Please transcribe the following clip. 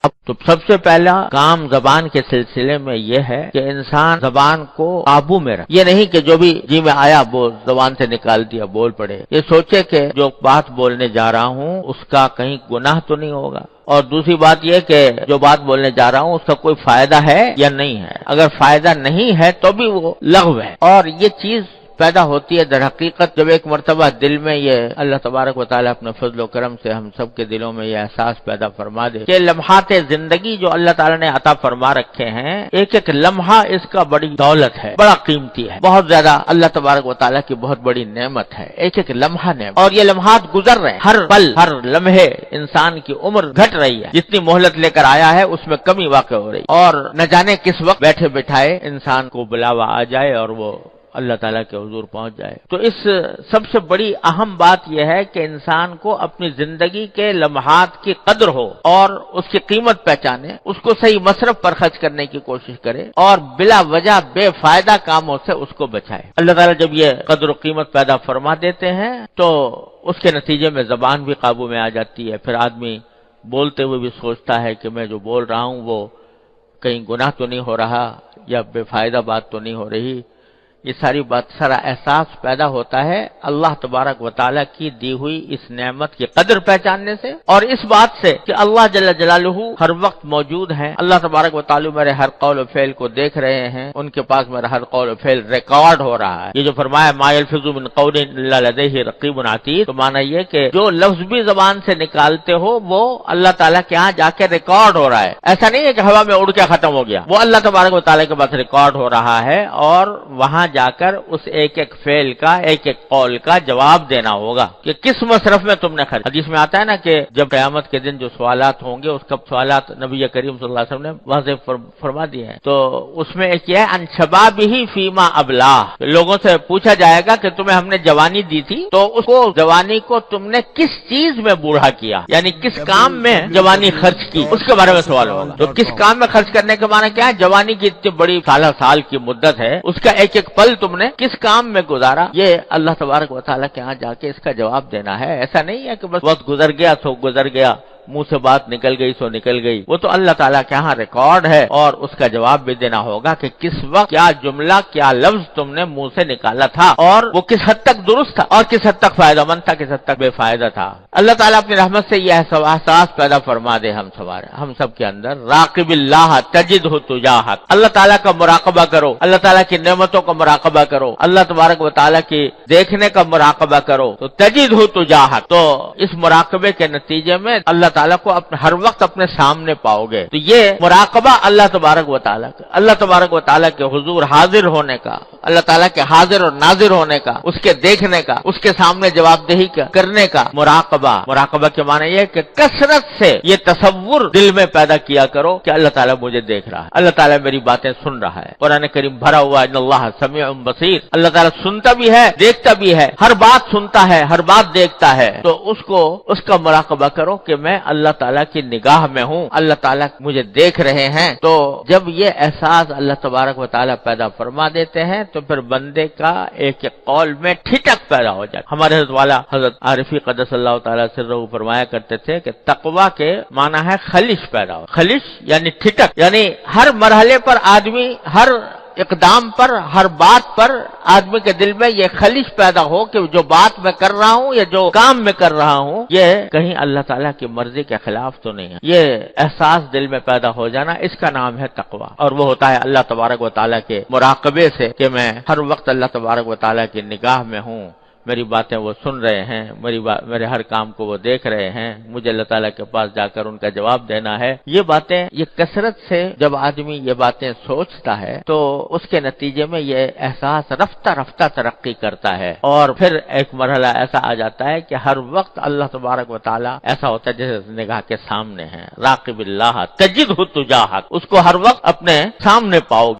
اب تو سب سے پہلا کام زبان کے سلسلے میں یہ ہے کہ انسان زبان کو قابو میں رکھے. یہ نہیں کہ جو بھی جی میں آیا وہ زبان سے نکال دیا بول پڑے. یہ سوچے کہ جو بات بولنے جا رہا ہوں اس کا کہیں گناہ تو نہیں ہوگا، اور دوسری بات یہ کہ جو بات بولنے جا رہا ہوں اس کا کوئی فائدہ ہے یا نہیں ہے. اگر فائدہ نہیں ہے تو بھی وہ لغو ہے. اور یہ چیز پیدا ہوتی ہے در حقیقت جب ایک مرتبہ دل میں یہ اللہ تبارک و تعالیٰ اپنے فضل و کرم سے ہم سب کے دلوں میں یہ احساس پیدا فرما دے کہ لمحات زندگی جو اللہ تعالیٰ نے عطا فرما رکھے ہیں، ایک ایک لمحہ اس کا بڑی دولت ہے، بڑا قیمتی ہے، بہت زیادہ اللہ تبارک و تعالیٰ کی بہت بڑی نعمت ہے. ایک ایک لمحہ نعمت، اور یہ لمحات گزر رہے ہیں، ہر پل ہر لمحے انسان کی عمر گھٹ رہی ہے. جتنی مہلت لے کر آیا ہے اس میں کمی واقع ہو رہی، اور نہ جانے کس وقت بیٹھے بٹھائے انسان کو بلاوا آ جائے اور وہ اللہ تعالیٰ کے حضور پہنچ جائے. تو اس سب سے بڑی اہم بات یہ ہے کہ انسان کو اپنی زندگی کے لمحات کی قدر ہو اور اس کی قیمت پہچانے، اس کو صحیح مصرف پر خرچ کرنے کی کوشش کرے اور بلا وجہ بے فائدہ کاموں سے اس کو بچائے. اللہ تعالیٰ جب یہ قدر و قیمت پیدا فرما دیتے ہیں تو اس کے نتیجے میں زبان بھی قابو میں آ جاتی ہے. پھر آدمی بولتے ہوئے بھی سوچتا ہے کہ میں جو بول رہا ہوں وہ کہیں گناہ تو نہیں ہو رہا یا بے فائدہ بات تو نہیں ہو رہی. یہ ساری بات سارا احساس پیدا ہوتا ہے اللہ تبارک و تعالیٰ کی دی ہوئی اس نعمت کی قدر پہچاننے سے، اور اس بات سے کہ اللہ جل جلالہ ہر وقت موجود ہیں. اللہ تبارک و تعالیٰ میرے ہر قول و فعل کو دیکھ رہے ہیں، ان کے پاس میرا ہر قول و فعل ریکارڈ ہو رہا ہے. یہ جو فرمایا ما یلفظ من قول الا لدیہ رقیب عتید، تو معنی یہ کہ جو لفظ بھی زبان سے نکالتے ہو وہ اللہ تعالیٰ کے ہاں جا کے ریکارڈ ہو رہا ہے. ایسا نہیں ہے کہ ہوا میں اڑ کے ختم ہو گیا، وہ اللہ تبارک و تعالیٰ کے پاس ریکارڈ ہو رہا ہے، اور وہاں جا کر اس ایک ایک فعل کا ایک ایک قول کا جواب دینا ہوگا کہ کس مصرف میں تم نے خرچ. حدیث میں آتا ہے نا کہ جب قیامت کے دن جو سوالات ہوں گے اس کا سوالات نبی کریم صلی اللہ علیہ وسلم نے واضح فرما دیے ہیں. تو اس میں ایک یہ ہے ان شبابہ فیما ابلاہ، لوگوں سے پوچھا جائے گا کہ تمہیں ہم نے جوانی دی تھی تو اس کو جوانی کو تم نے کس چیز میں بوڑھا کیا، یعنی کس کام میں جوانی خرچ کی، اس کے بارے میں سوال ہوگا. تو کس کام میں خرچ کرنے کے معنی کیا ہے؟ جوانی کی اتنی بڑی سال کی مدت ہے، اس کا ایک ایک پل تم نے کس کام میں گزارا، یہ اللہ تبارک و تعالیٰ کے ہاں جا کے اس کا جواب دینا ہے. ایسا نہیں ہے کہ بس وقت گزر گیا تو گزر گیا، منہ سے بات نکل گئی سو نکل گئی. وہ تو اللہ تعالیٰ کے ہاں ریکارڈ ہے، اور اس کا جواب بھی دینا ہوگا کہ کس وقت کیا جملہ کیا لفظ تم نے منہ سے نکالا تھا، اور وہ کس حد تک درست تھا اور کس حد تک فائدہ مند تھا، کس حد تک بے فائدہ تھا. اللہ تعالیٰ اپنی رحمت سے یہ احساس پیدا فرما دے ہم سب کے اندر. راقب اللہ تجدہ تجاہک، اللہ تعالیٰ کا مراقبہ کرو، اللہ تعالیٰ کی نعمتوں کا مراقبہ کرو، اللہ تبارک و تعالیٰ کی دیکھنے کا مراقبہ کرو تو تجدہ تجاہک. تو اس مراقبے کے نتیجے میں اللہ تعالیٰ کو ہر وقت اپنے سامنے پاؤ گے. تو یہ مراقبہ اللہ تبارک و تعالیٰ کا، اللہ تبارک و تعالیٰ کے حضور حاضر ہونے کا، اللہ تعالیٰ کے حاضر اور ناظر ہونے کا، اس کے دیکھنے کا، اس کے سامنے جواب دہی کرنے کا مراقبہ کے معنی یہ کہ کثرت سے یہ تصور دل میں پیدا کیا کرو کہ اللہ تعالیٰ مجھے دیکھ رہا ہے، اللہ تعالیٰ میری باتیں سن رہا ہے. قرآن کریم بھرا ہوا ان اللہ سمیع بصیر، اللہ تعالیٰ سنتا بھی ہے دیکھتا بھی ہے، ہر بات سنتا ہے ہر بات دیکھتا ہے. تو اس کا مراقبہ کرو کہ میں اللہ تعالیٰ کی نگاہ میں ہوں، اللہ تعالیٰ مجھے دیکھ رہے ہیں. تو جب یہ احساس اللہ تبارک و تعالیٰ پیدا فرما دیتے ہیں تو پھر بندے کا ایک ایک قول میں ٹھٹک پیدا ہو جائے. ہمارے حضرت والا حضرت عارفی قدس اللہ تعالیٰ سرہ فرمایا کرتے تھے کہ تقویٰ کے معنی ہے خلش پیدا ہو. خلش یعنی ٹھٹک، یعنی ہر مرحلے پر آدمی، ہر اقدام پر، ہر بات پر آدمی کے دل میں یہ خلش پیدا ہو کہ جو بات میں کر رہا ہوں یا جو کام میں کر رہا ہوں یہ کہیں اللہ تعالیٰ کی مرضی کے خلاف تو نہیں ہے. یہ احساس دل میں پیدا ہو جانا، اس کا نام ہے تقویٰ، اور وہ ہوتا ہے اللہ تبارک و تعالیٰ کے مراقبے سے کہ میں ہر وقت اللہ تبارک و تعالیٰ کی نگاہ میں ہوں، میری باتیں وہ سن رہے ہیں، میرے ہر کام کو وہ دیکھ رہے ہیں، مجھے اللہ تعالیٰ کے پاس جا کر ان کا جواب دینا ہے. یہ باتیں، یہ کثرت سے جب آدمی یہ باتیں سوچتا ہے تو اس کے نتیجے میں یہ احساس رفتہ رفتہ ترقی کرتا ہے، اور پھر ایک مرحلہ ایسا آ جاتا ہے کہ ہر وقت اللہ تبارک و تعالیٰ ایسا ہوتا ہے جیسے نگاہ کے سامنے ہے. راقب اللہ تجدہ تجاہک، اس کو ہر وقت اپنے سامنے پاؤ.